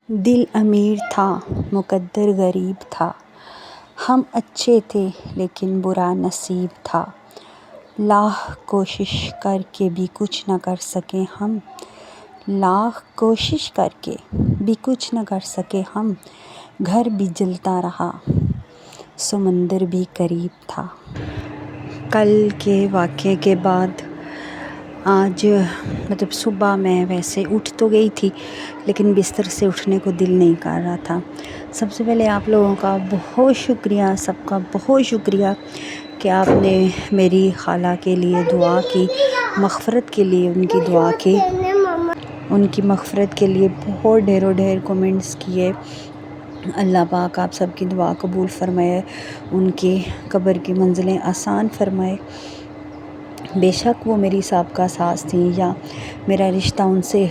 دل امیر تھا مقدر غریب تھا، ہم اچھے تھے لیکن برا نصیب تھا، لاکھ کوشش کر کے بھی کچھ نہ کر سکے ہم، لاکھ کوشش کر کے بھی کچھ نہ کر سکے ہم، گھر بھی جلتا رہا سمندر بھی قریب تھا۔ کل کے واقعے کے بعد آج صبح میں ویسے اٹھ تو گئی تھی لیکن بستر سے اٹھنے کو دل نہیں کر رہا تھا۔ سب سے پہلے آپ لوگوں کا بہت شکریہ، سب کا بہت شکریہ کہ آپ نے میری خالہ کے لیے دعا کی، مغفرت کے لیے ان کی دعا کی، ان کی مغفرت کے لیے بہت ڈھیر کومنٹس کیے۔ اللہ پاک آپ سب کی دعا قبول فرمائے، ان کی قبر کی منزلیں آسان فرمائے۔ بے شک وہ میری سابقہ ساس تھیں یا میرا رشتہ ان سے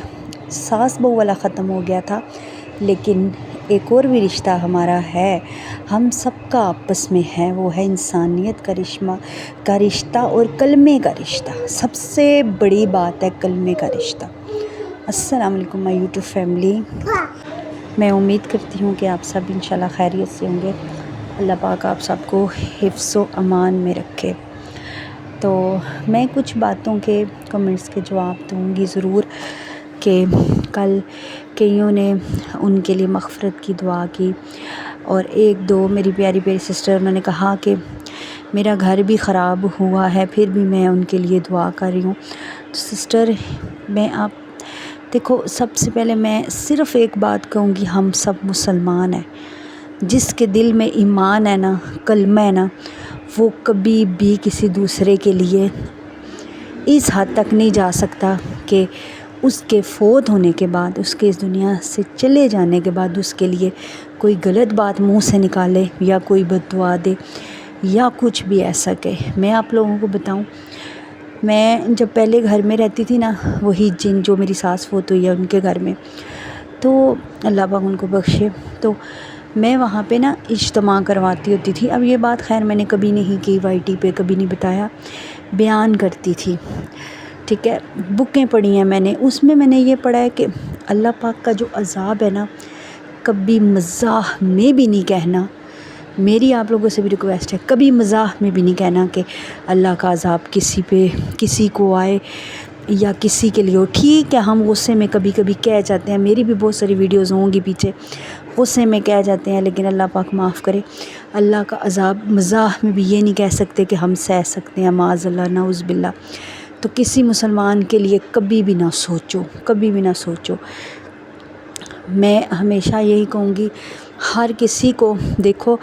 ساس بہو والا ختم ہو گیا تھا، لیکن ایک اور بھی رشتہ ہمارا ہے، ہم سب کا آپس میں ہے، وہ ہے انسانیت کا رشتہ اور کلمے کا رشتہ۔ سب سے بڑی بات ہے کلمے کا رشتہ۔ السلام علیکم مائی یوٹیوب فیملی، میں امید کرتی ہوں کہ آپ سب انشاءاللہ خیریت سے ہوں گے۔ اللہ پاک آپ سب کو حفظ و امان میں رکھے۔ تو میں کچھ باتوں کے کمنٹس کے جواب دوں گی ضرور کہ کل کئیوں نے ان کے لیے مغفرت کی دعا کی، اور ایک دو میری پیاری سسٹر انہوں نے کہا کہ میرا گھر بھی خراب ہوا ہے پھر بھی میں ان کے لیے دعا کر رہی ہوں۔ تو سسٹر، آپ دیکھو، سب سے پہلے میں صرف ایک بات کہوں گی، ہم سب مسلمان ہیں۔ جس کے دل میں ایمان ہے نا، کلمہ ہے نا، وہ کبھی بھی کسی دوسرے کے لیے اس حد تک نہیں جا سکتا کہ اس کے فوت ہونے کے بعد، اس کے اس دنیا سے چلے جانے کے بعد اس کے لیے کوئی غلط بات منہ سے نکالے یا کوئی بد دعا دے یا کچھ بھی ایسا کہے۔ میں آپ لوگوں کو بتاؤں، میں جب پہلے گھر میں رہتی تھی نا، وہی جو میری ساس فوت ہوئی ہے ان کے گھر میں، تو اللہ پاک ان کو بخشے، تو میں وہاں پہ نا اجتماع کرواتی ہوتی تھی۔ اب یہ بات خیر میں نے کبھی نہیں کی، وائی ٹی پہ کبھی نہیں بتایا، بیان کرتی تھی، ٹھیک ہے، بکیں پڑھی ہیں میں نے، اس میں نے یہ پڑھا ہے کہ اللہ پاک کا جو عذاب ہے نا، کبھی مزاح میں بھی نہیں کہنا۔ میری آپ لوگوں سے بھی ریکویسٹ ہے، کبھی مزاح میں بھی نہیں کہنا کہ اللہ کا عذاب کسی کو آئے یا کسی کے لیے ہو۔ ٹھیک ہے، ہم غصے میں کبھی کہہ جاتے ہیں، میری بھی بہت ساری ویڈیوز ہوں گی پیچھے، غصے میں کہہ جاتے ہیں، لیکن اللہ پاک معاف کرے۔ اللہ کا عذاب مزاح میں بھی یہ نہیں کہہ سکتے کہ ہم سہ سکتے ہیں، معاذ اللہ، نعوذ باللہ۔ تو کسی مسلمان کے لیے کبھی بھی نہ سوچو۔ میں ہمیشہ یہی کہوں گی، ہر کسی کو دیکھو،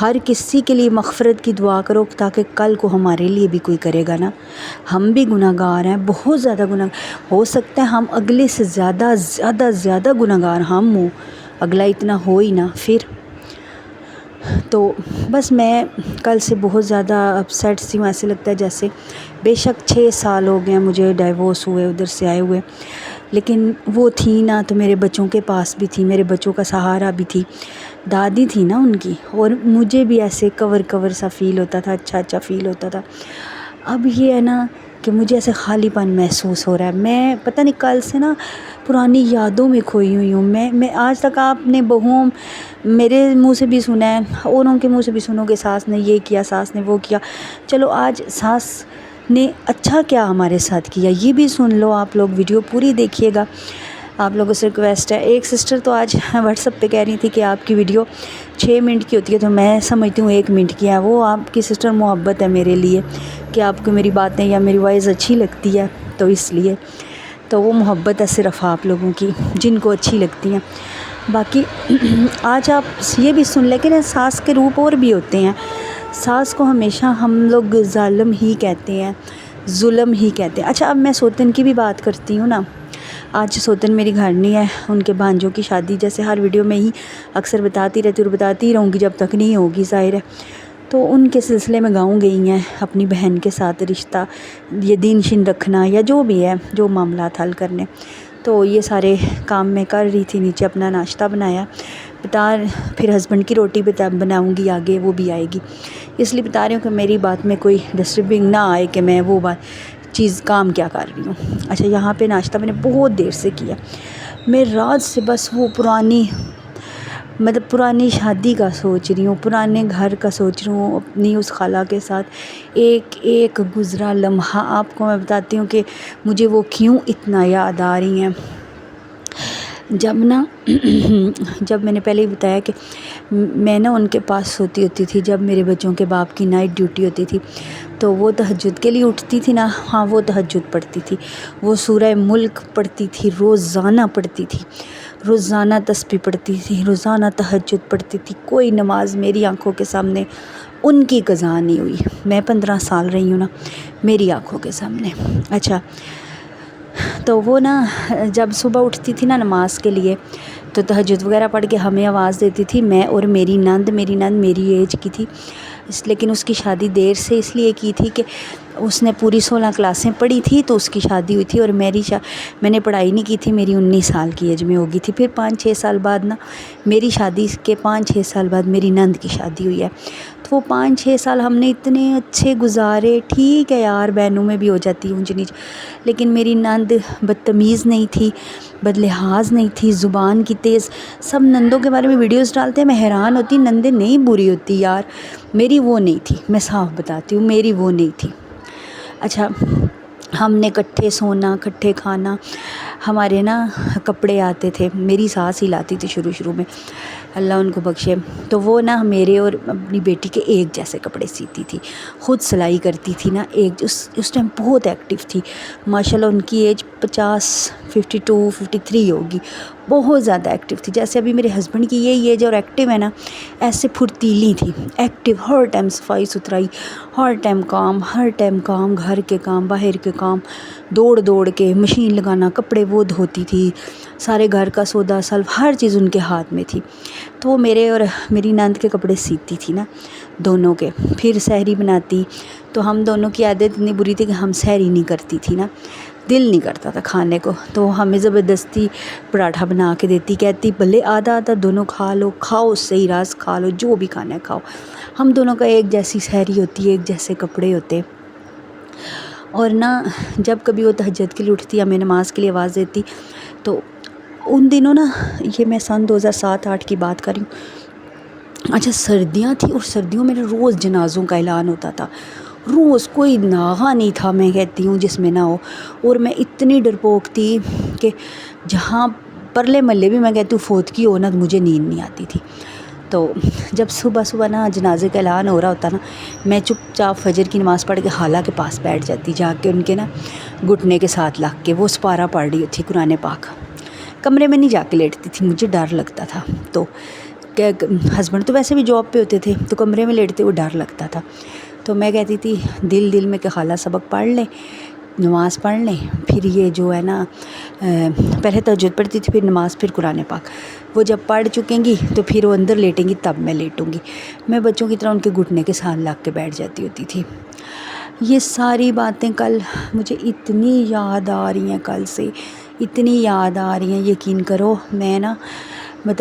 ہر کسی کے لیے مغفرت کی دعا کرو، تاکہ کل کو ہمارے لیے بھی کوئی کرے گا نا۔ ہم بھی گناہ گار ہیں، بہت زیادہ ہو سکتا ہے ہم اگلے سے زیادہ گناہ گار ہم ہوں، اگلا اتنا ہو ہی نا پھر۔ تو بس میں کل سے بہت زیادہ اپسیٹ سی ہوں، ایسے لگتا ہے جیسے، بے شک 6 سال ہو گئے ہیں مجھے ڈائیورس ہوئے، ادھر سے آئے ہوئے، لیکن وہ تھی نا تو میرے بچوں کے پاس بھی تھی، میرے بچوں کا سہارا بھی تھی، دادی تھی نا ان کی، اور مجھے بھی ایسے کور سا فیل ہوتا تھا، اچھا فیل ہوتا تھا۔ اب یہ ہے نا کہ مجھے ایسے خالی پن محسوس ہو رہا ہے، میں پتہ نہیں کل سے نا پرانی یادوں میں کھوئی ہوئی ہوں۔ میں آج تک آپ نے بہوؤں میرے منہ سے بھی سنا ہے، اوروں کے منہ سے بھی سنو کہ ساس نے یہ کیا، ساس نے وہ کیا، چلو آج ساس نے اچھا کیا ہمارے ساتھ کیا یہ بھی سن لو۔ آپ لوگ ویڈیو پوری دیکھیے گا، آپ لوگوں سے ریکویسٹ ہے۔ ایک سسٹر تو آج واٹس ایپ پہ کہہ رہی تھی کہ آپ کی ویڈیو 6 منٹ کی ہوتی ہے، تو میں سمجھتی ہوں 1 منٹ کی ہے۔ وہ آپ کی سسٹر محبت ہے میرے لیے کہ آپ کو میری باتیں یا میری وائس اچھی لگتی ہے، تو اس لیے تو وہ محبت ہے صرف آپ لوگوں کی جن کو اچھی لگتی ہیں۔ باقی آج آپ یہ بھی سن لیں کہ ساس کے روپ اور بھی ہوتے ہیں۔ ساس کو ہمیشہ ہم لوگ ظالم ہی کہتے ہیں، ظلم ہی کہتے ہیں۔ اچھا، اب میں سوتن کی بھی بات کرتی ہوں نا۔ آج سوتن میری گھرنی ہے، ان کے بھانجوں کی شادی، جیسے ہر ویڈیو میں ہی اکثر بتاتی رہتی اور بتاتی رہوں گی جب تک نہیں ہوگی، ظاہر ہے۔ تو ان کے سلسلے میں گاؤں گئی ہیں اپنی بہن کے ساتھ، رشتہ یہ دین شین رکھنا یا جو بھی ہے، جو معاملات حل کرنے، تو یہ سارے کام میں کر رہی تھی، نیچے اپنا ناشتہ بنایا، پھر ہسبینڈ کی روٹی بناؤں گی آگے، وہ بھی آئے گی، اس لیے بتا رہی ہوں کہ میری بات میں کوئی ڈسٹربنگ نہ آئے کہ میں وہ کام کیا کر رہی ہوں۔ اچھا، یہاں پہ ناشتہ میں نے بہت دیر سے کیا، میں رات سے بس وہ پرانی شادی کا سوچ رہی ہوں، پرانے گھر کا سوچ رہی ہوں، اپنی اس خالہ کے ساتھ ایک ایک گزرا لمحہ آپ کو میں بتاتی ہوں کہ مجھے وہ کیوں اتنا یاد آ رہی ہیں۔ جب میں نے پہلے ہی بتایا کہ میں ان کے پاس سوتی ہوتی تھی جب میرے بچوں کے باپ کی نائٹ ڈیوٹی ہوتی تھی، تو وہ تہجد کے لیے اٹھتی تھی نا، ہاں وہ تہجد پڑھتی تھی، وہ سورہ ملک پڑھتی تھی، روزانہ پڑھتی تھی، روزانہ تسبیح پڑھتی تھی، روزانہ تہجد پڑھتی تھی۔ کوئی نماز میری آنکھوں کے سامنے ان کی قضا نہیں ہوئی۔ میں 15 سال رہی ہوں نا میری آنکھوں کے سامنے۔ اچھا، تو وہ جب صبح اٹھتی تھی نا نماز کے لیے تو تہجد وغیرہ پڑھ کے ہمیں آواز دیتی تھی، میں اور میری نند میری ایج کی تھی، لیکن اس کی شادی دیر سے اس لیے کی تھی کہ اس نے پوری 16 کلاسیں پڑھی تھی تو اس کی شادی ہوئی تھی، اور میں نے پڑھائی نہیں کی تھی، میری 19 سال کی ایج میں ہوگی تھی۔ پھر 5-6 سال بعد میری شادی کے 5-6 سال بعد میری نند کی شادی ہوئی ہے، تو وہ 5-6 سال ہم نے اتنے اچھے گزارے۔ ٹھیک ہے یار، بہنوں میں بھی ہو جاتی اونچ نیچ، لیکن میری نند بدتمیز نہیں تھی، بدلحاظ نہیں تھی، زبان کی تیز۔ سب نندوں کے بارے میں ویڈیوز ڈالتے ہیں، میں حیران ہوتی، نندیں نہیں بری ہوتی یار، میری وہ نہیں تھی، میں صاف بتاتی ہوں، میری وہ نہیں تھی۔ اچھا، ہم نے کٹھے سونا، کٹھے کھانا، ہمارے کپڑے آتے تھے، میری ساس ہی لاتی تھی شروع میں، اللہ ان کو بخشے، تو وہ میرے اور اپنی بیٹی کے ایک جیسے کپڑے سیتی تھی، خود سلائی کرتی تھی اس ٹائم بہت ایکٹیو تھی، ماشاءاللہ ان کی ایج 52-53 ہوگی، بہت زیادہ ایکٹیو تھی۔ جیسے ابھی میرے ہسبینڈ کی یہی ایج اور ایکٹیو ہے ایسے پھرتیلی تھی، ایکٹیو، ہر ٹائم صفائی ستھرائی، ہر ٹائم کام، گھر کے کام، باہر کے کام، دوڑ کے مشین لگانا، کپڑے وہ دھوتی تھی، سارے گھر کا سودا سلف ہر چیز ان کے ہاتھ میں تھی، تو وہ میرے اور میری نند کے کپڑے سیتی تھی دونوں کے۔ پھر سحری بناتی، تو ہم دونوں کی عادت اتنی بری تھی کہ ہم سحری نہیں کرتی تھی دل نہیں کرتا تھا کھانے کو، تو ہمیں زبردستی پراٹھا بنا کے دیتی، کہتی بھلے آدھا دونوں کھا لو، کھاؤ صحیح راز کھا لو، جو بھی کھانا ہے کھاؤ۔ ہم دونوں کا ایک جیسی سحری ہوتی، ایک جیسے کپڑے ہوتے، اور جب کبھی وہ تہجد کے لیے اٹھتی، ہمیں نماز کے لیے آواز دیتی، تو ان دنوں یہ میں سن 2007-8 کی بات کر رہی ہوں۔ اچھا، سردیاں تھیں، اور سردیوں میں روز جنازوں کا اعلان ہوتا تھا، روز کوئی ناغہ نہیں تھا میں کہتی ہوں جس میں نہ ہو، اور میں اتنی ڈرپوک تھی کہ جہاں پرلے محلے بھی میں کہتی ہوں فوت کی ہو مجھے نیند نہیں آتی تھی۔ تو جب صبح جنازے کا اعلان ہو رہا ہوتا میں چپ چاپ فجر کی نماز پڑھ کے خالہ کے پاس بیٹھ جاتی، جا کے ان کے گھٹنے کے ساتھ لگ کے، وہ سپارہ پڑھ رہی ہوتی قرآن پاک، کمرے میں نہیں جا کے لیٹتی تھی، مجھے ڈر لگتا تھا، تو ہسبینڈ تو ویسے بھی جاب پہ ہوتے تھے، تو کمرے میں لیٹتے ہوئے ڈر لگتا تھا، تو میں کہتی تھی دل میں کہ خالہ سبق پڑھ لیں، نماز پڑھ لیں، پھر یہ جو ہے پہلے تہجد پڑھتی تھی، پھر نماز، پھر قرآن پاک، وہ جب پڑھ چکیں گی تو پھر وہ اندر لیٹیں گی، تب میں لیٹوں گی، میں بچوں کی طرح ان کے گھٹنے کے ساتھ لگ کے بیٹھ جاتی ہوتی تھی۔ یہ ساری باتیں کل مجھے اتنی یاد آ رہی ہیں، کل سے اتنی یاد آ رہی ہیں، یقین کرو میں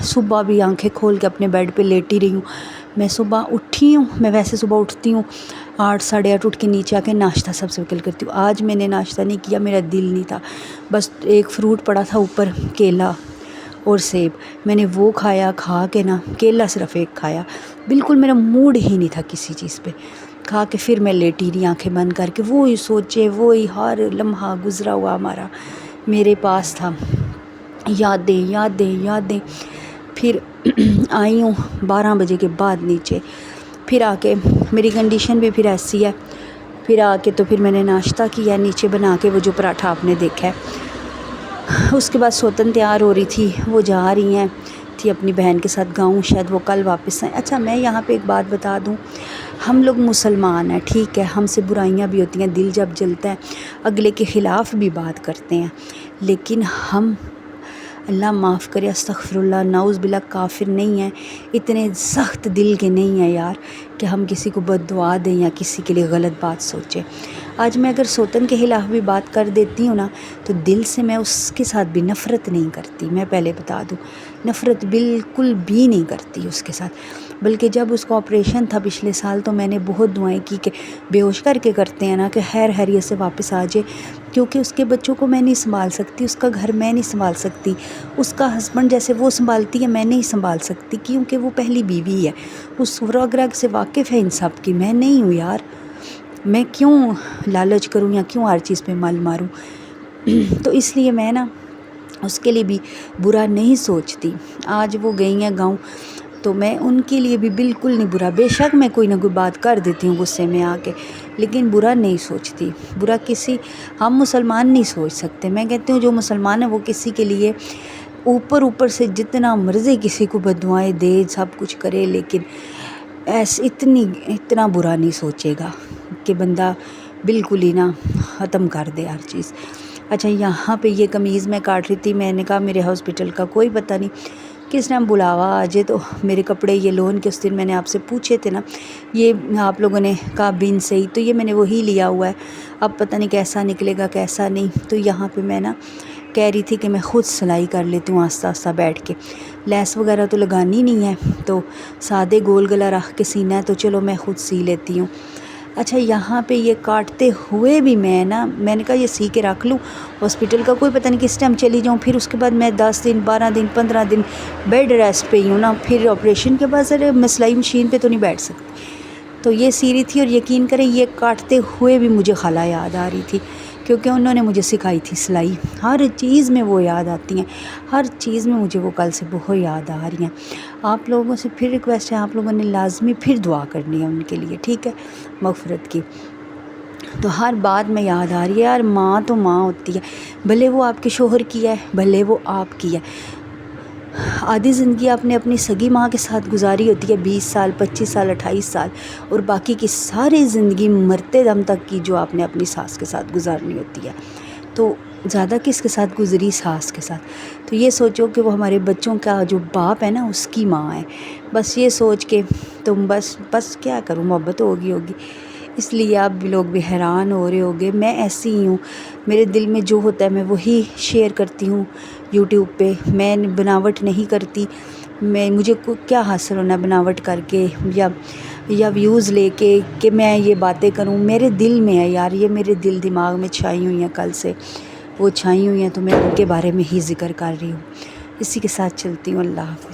صبح بھی آنکھیں کھول کے اپنے بیڈ پہ لیٹی رہی ہوں، میں صبح اٹھی ہوں، میں ویسے صبح اٹھتی ہوں 8-8:30 اٹھ کے نیچے آ کے ناشتہ سب سے پہلے کرتی ہوں، آج میں نے ناشتہ نہیں کیا، میرا دل نہیں تھا، بس ایک فروٹ پڑا تھا اوپر، کیلا اور سیب، میں نے وہ کھایا، کھا کے کیلا صرف ایک کھایا، بالکل میرا موڈ ہی نہیں تھا کسی چیز پہ، کھا کے پھر میں لیٹی رہی آنکھیں بند کر کے، وہی سوچے، وہی ہر لمحہ گزرا ہوا ہمارا میرے پاس تھا، یادیں۔ پھر آئی ہوں 12 بجے کے بعد نیچے، پھر آ کے میری کنڈیشن بھی پھر ایسی ہے، پھر آ کے تو پھر میں نے ناشتہ کیا نیچے بنا کے، وہ جو پراٹھا آپ نے دیکھا ہے، اس کے بعد سوتن تیار ہو رہی تھی، وہ جا رہی ہیں تھی اپنی بہن کے ساتھ گاؤں، شاید وہ کل واپس آئیں۔ اچھا، میں یہاں پہ ایک بات بتا دوں، ہم لوگ مسلمان ہیں، ٹھیک ہے، ہم سے برائیاں بھی ہوتی ہیں، دل جب جلتا ہے اگلے کے خلاف بھی بات کرتے ہیں، لیکن ہم، اللہ معاف کرے، استغفر اللہ، نعوذ باللہ، کافر نہیں ہیں، اتنے سخت دل کے نہیں ہیں یار کہ ہم کسی کو بد دعا دیں یا کسی کے لیے غلط بات سوچیں۔ آج میں اگر سوتن کے خلاف بھی بات کر دیتی ہوں نا تو دل سے میں اس کے ساتھ بھی نفرت نہیں کرتی، میں پہلے بتا دوں، نفرت بالکل بھی نہیں کرتی اس کے ساتھ۔ بلکہ جب اس کا آپریشن تھا پچھلے سال تو میں نے بہت دعائیں کی کہ بے ہوش کر کے کرتے ہیں نا کہ خیر خیریت سے واپس آ جائے، کیونکہ اس کے بچوں کو میں نہیں سنبھال سکتی، اس کا گھر میں نہیں سنبھال سکتی، اس کا ہسبینڈ جیسے وہ سنبھالتی ہے میں نہیں سنبھال سکتی، کیونکہ وہ پہلی بیوی ہے، اس رگ رگ سے واقف ہے ان سب کی، میں نہیں ہوں یار، میں کیوں لالچ کروں یا کیوں ہر چیز پہ مل ماروں۔ تو اس لیے میں نا اس کے لیے بھی برا نہیں سوچتی۔ آج وہ گئی ہیں گاؤں تو میں ان کے لیے بھی بالکل نہیں برا، بے شک میں کوئی نہ کوئی بات کر دیتی ہوں غصے میں آ کے، لیکن برا نہیں سوچتی۔ برا ہم مسلمان نہیں سوچ سکتے، میں کہتی ہوں جو مسلمان ہے وہ کسی کے لیے اوپر سے جتنا مرضی کسی کو بددعائیں دے سب کچھ کرے، لیکن اتنا برا نہیں سوچے گا کہ بندہ بالکل ہی نا ختم کر دے ہر چیز۔ اچھا یہاں پہ یہ قمیض میں کاٹ رہی تھی، میں نے کہا میرے ہاسپٹل کا کوئی پتہ نہیں کس ٹائم بلاوا آ جائے، تو میرے کپڑے یہ لون کے اس دن میں نے آپ سے پوچھے تھے نا، یہ آپ لوگوں نے کہا بن سے ہی، تو یہ میں نے وہی لیا ہوا ہے، اب پتہ نہیں کیسا نکلے گا کیسا نہیں۔ تو یہاں پہ میں نا کہہ رہی تھی کہ میں خود سلائی کر لیتی ہوں آہستہ آہستہ بیٹھ کے، لیس وغیرہ تو لگانی نہیں ہے، تو سادے گول گلا رکھ کے سینا ہے تو چلو میں خود سی لیتی ہوں۔ اچھا یہاں پہ یہ کاٹتے ہوئے بھی میں نے کہا یہ سی کے رکھ لوں، ہاسپٹل کا کوئی پتہ نہیں کس ٹائم چلی جاؤں، پھر اس کے بعد میں 10 دن 12 دن 15 دن بیڈ ریسٹ پہ ہی ہوں نا، پھر آپریشن کے بعد میں سلائی مشین پہ تو نہیں بیٹھ سکتی۔ تو یہ سی رہی تھی اور یقین کریں یہ کاٹتے ہوئے بھی مجھے خالہ یاد آ رہی تھی، کیونکہ انہوں نے مجھے سکھائی تھی سلائی، ہر چیز میں وہ یاد آتی ہیں، ہر چیز میں مجھے وہ کل سے بہت یاد آ رہی ہیں۔ آپ لوگوں سے پھر ریکویسٹ ہے، آپ لوگوں نے لازمی پھر دعا کرنی ہے ان کے لیے، ٹھیک ہے، مغفرت کی۔ تو ہر بات میں یاد آ رہی ہے، یار ماں تو ماں ہوتی ہے، بھلے وہ آپ کے شوہر کی ہے بھلے وہ آپ کی ہے، آدھی زندگی آپ نے اپنی سگی ماں کے ساتھ گزاری ہوتی ہے، 20 سال 25 سال 28 سال، اور باقی کی ساری زندگی مرتے دم تک کی جو آپ نے اپنی ساس کے ساتھ گزارنی ہوتی ہے، تو زیادہ کس کے ساتھ گزری؟ ساس کے ساتھ۔ تو یہ سوچو کہ وہ ہمارے بچوں کا جو باپ ہے نا اس کی ماں ہے، بس یہ سوچ کے تم بس کیا کروں، محبت ہوگی اس لیے آپ بھی لوگ بھی حیران ہو رہے ہوگے، میں ایسی ہی ہوں، میرے دل میں جو ہوتا ہے میں وہی شیئر کرتی ہوں یوٹیوب پہ، میں بناوٹ نہیں کرتی، مجھے کیا حاصل ہونا بناوٹ کر کے یا ویوز لے کے کہ میں یہ باتیں کروں، میرے دل میں ہے یار، یہ میرے دل دماغ میں چھائی ہوئی ہیں، کل سے وہ چھائی ہوئی ہیں، تو میں ان کے بارے میں ہی ذکر کر رہی ہوں۔ اسی کے ساتھ چلتی ہوں، اللہ حافظ۔